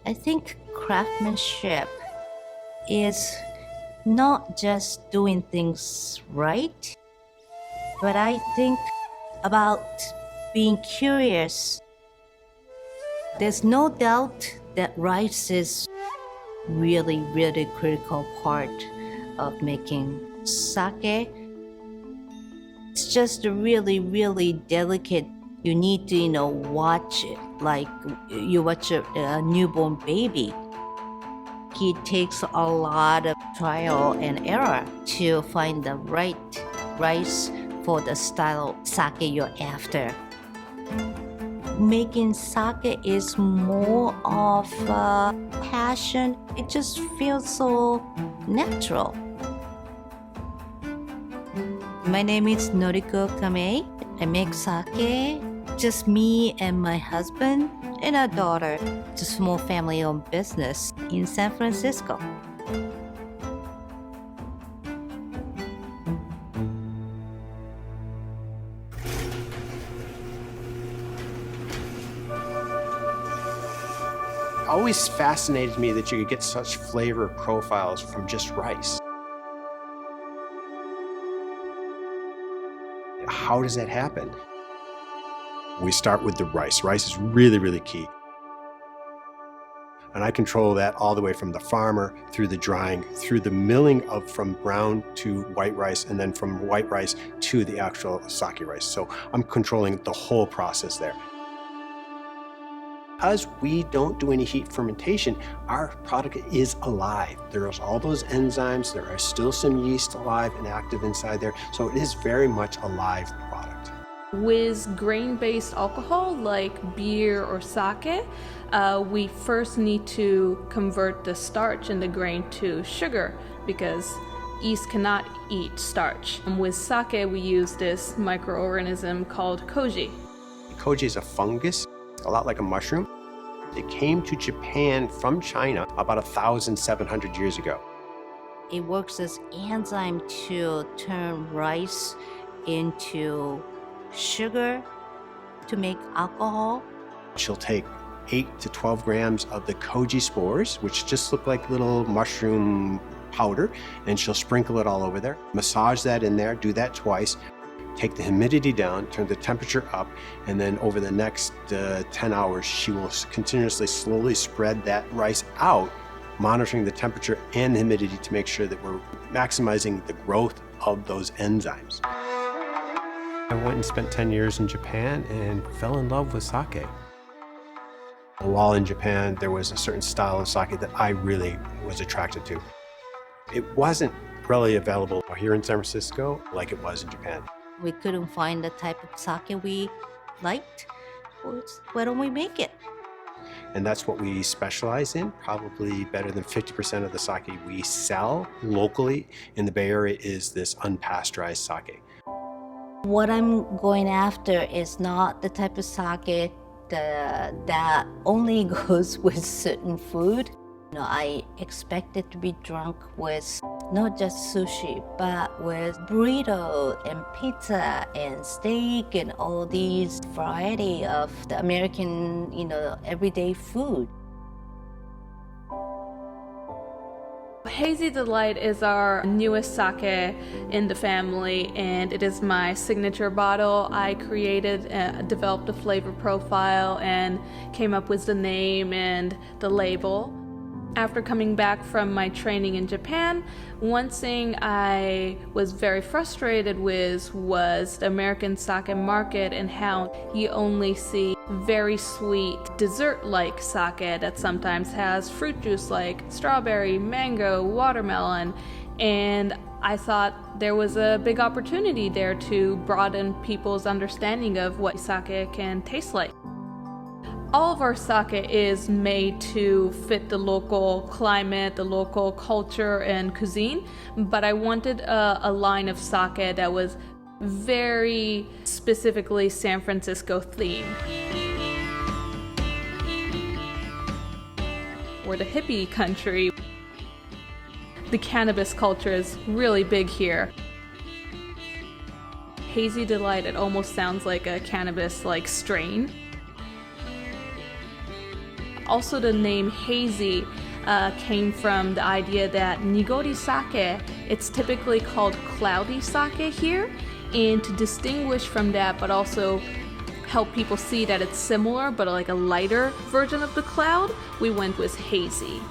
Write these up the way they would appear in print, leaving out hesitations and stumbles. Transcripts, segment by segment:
I think craftsmanship is not just doing things right, but I think about being curious. There's no doubt that rice is really critical part of making sake. It's just really delicate. You need to, watch it like you watch a newborn baby. It takes a lot of trial and error to find the right rice for the style of sake you're after. Making sake is more of a passion. It just feels so natural. My name is Noriko Kamei. I make sake, just me and my husband and our daughter. It's a small family-owned business in San Francisco. Always fascinated me that you could get such flavor profiles from just rice. How does that happen? We start with the rice. Rice is really key. And I control that all the way from the farmer, through the drying, through the milling of from brown to white rice, and then from white rice to the actual sake rice. So I'm controlling the whole process there. Because we don't do any heat fermentation, our product is alive. There's all those enzymes, there are still some yeast alive and active inside there, so it is very much a live product. With grain-based alcohol like beer or sake, we first need to convert the starch in the grain to sugar because yeast cannot eat starch. And with sake, we use this microorganism called koji. Koji is a fungus, a lot like a mushroom. It came to Japan from China about 1,700 years ago. It works as enzyme to turn rice into sugar to make alcohol. She'll take 8 to 12 grams of the koji spores, which just look like little mushroom powder, and she'll sprinkle it all over there. Massage that in there, do that twice. Take the humidity down, turn the temperature up, and then over the next 10 hours, she will continuously, slowly spread that rice out, monitoring the temperature and the humidity to make sure that we're maximizing the growth of those enzymes. I went and spent 10 years in Japan and fell in love with sake. While in Japan, there was a certain style of sake that I really was attracted to. It wasn't really available here in San Francisco like it was in Japan. We couldn't find the type of sake we liked. Why don't we make it? And that's what we specialize in. Probably better than 50% of the sake we sell locally in the Bay Area is this unpasteurized sake. What I'm going after is not the type of sake that only goes with certain food. I expect it to be drunk with not just sushi, but with burrito and pizza and steak and all these variety of the American, everyday food. Hazy Delight is our newest sake in the family, and it is my signature bottle. I created, developed a flavor profile, and came up with the name and the label. After coming back from my training in Japan, one thing I was very frustrated with was the American sake market and how you only see very sweet dessert-like sake that sometimes has fruit juice like strawberry, mango, watermelon, and I thought there was a big opportunity there to broaden people's understanding of what sake can taste like. All of our sake is made to fit the local climate, the local culture and cuisine, but I wanted a line of sake that was very specifically San Francisco themed. We're the hippie country. The cannabis culture is really big here. Hazy Delight, it almost sounds like a cannabis-like strain. Also, the name hazy came from the idea that nigori sake, it's typically called cloudy sake here, and to distinguish from that, but also help people see that it's similar, but like a lighter version of the cloud, we went with hazy.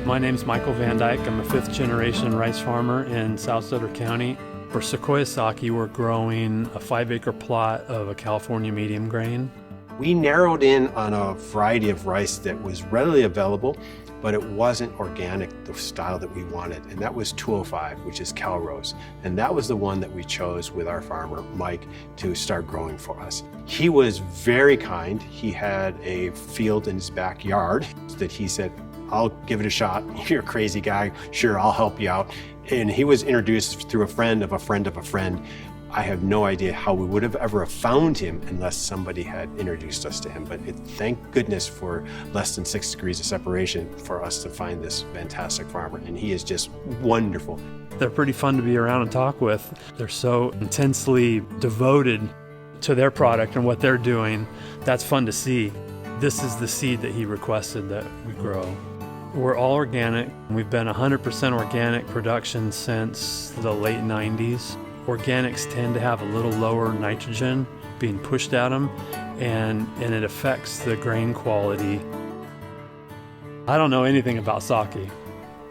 My name's Michael Van Dyke. I'm a 5th generation rice farmer in South Sutter County. For Sequoia Sake, we're growing a 5-acre plot of a California medium grain. We narrowed in on a variety of rice that was readily available, but it wasn't organic, the style that we wanted. And that was 205, which is Calrose. And that was the one that we chose with our farmer, Mike, to start growing for us. He was very kind. He had a field in his backyard that he said, I'll give it a shot. You're a crazy guy. Sure, I'll help you out. And he was introduced through a friend of a friend of a friend. I have no idea how we would have ever found him unless somebody had introduced us to him. But thank goodness for less than 6 degrees of separation for us to find this fantastic farmer. And he is just wonderful. They're pretty fun to be around and talk with. They're so intensely devoted to their product and what they're doing. That's fun to see. This is the seed that he requested that we grow. We're all organic. We've been 100% organic production since the late 90s. Organics tend to have a little lower nitrogen being pushed at them, and it affects the grain quality. I don't know anything about sake.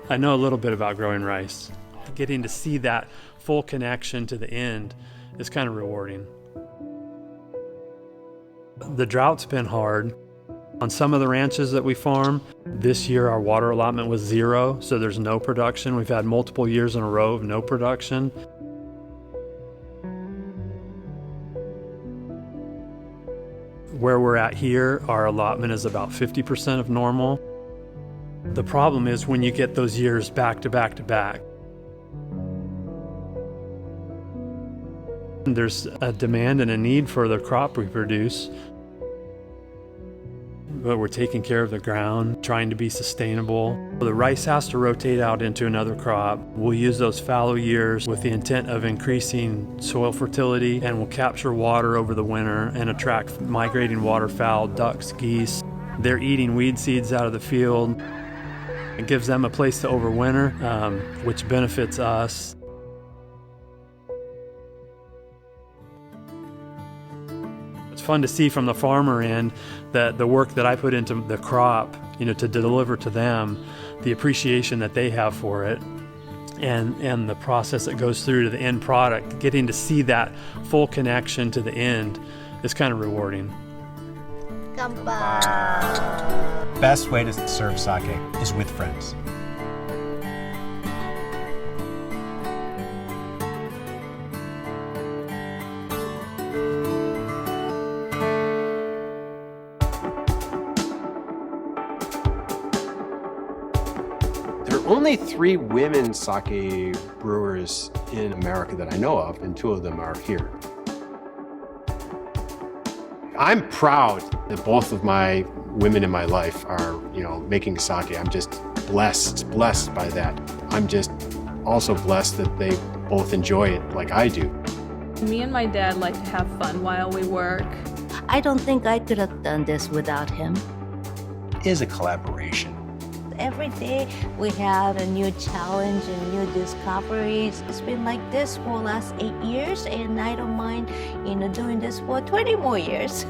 I know a little bit about growing rice. Getting to see that full connection to the end is kind of rewarding. The drought's been hard. On some of the ranches that we farm, this year our water allotment was 0, so there's no production. We've had multiple years in a row of no production. Where we're at here, our allotment is about 50% of normal. The problem is when you get those years back to back to back. There's a demand and a need for the crop we produce. But we're taking care of the ground, trying to be sustainable. The rice has to rotate out into another crop. We'll use those fallow years with the intent of increasing soil fertility, and we'll capture water over the winter and attract migrating waterfowl, ducks, geese. They're eating weed seeds out of the field. It gives them a place to overwinter, which benefits us. It's fun to see from the farmer end that the work that I put into the crop, to deliver to them, the appreciation that they have for it, and the process that goes through to the end product. Getting to see that full connection to the end is kind of rewarding. Kanpai. Best way to serve sake is with friends. Only 3 women sake brewers in America that I know of, and 2 of them are here. I'm proud that both of my women in my life are, making sake. I'm just blessed by that. I'm just also blessed that they both enjoy it like I do. Me and my dad like to have fun while we work. I don't think I could have done this without him. It is a collaboration. Every day we have a new challenge and new discoveries. It's been like this for the last 8 years, and I don't mind, doing this for 20 more years.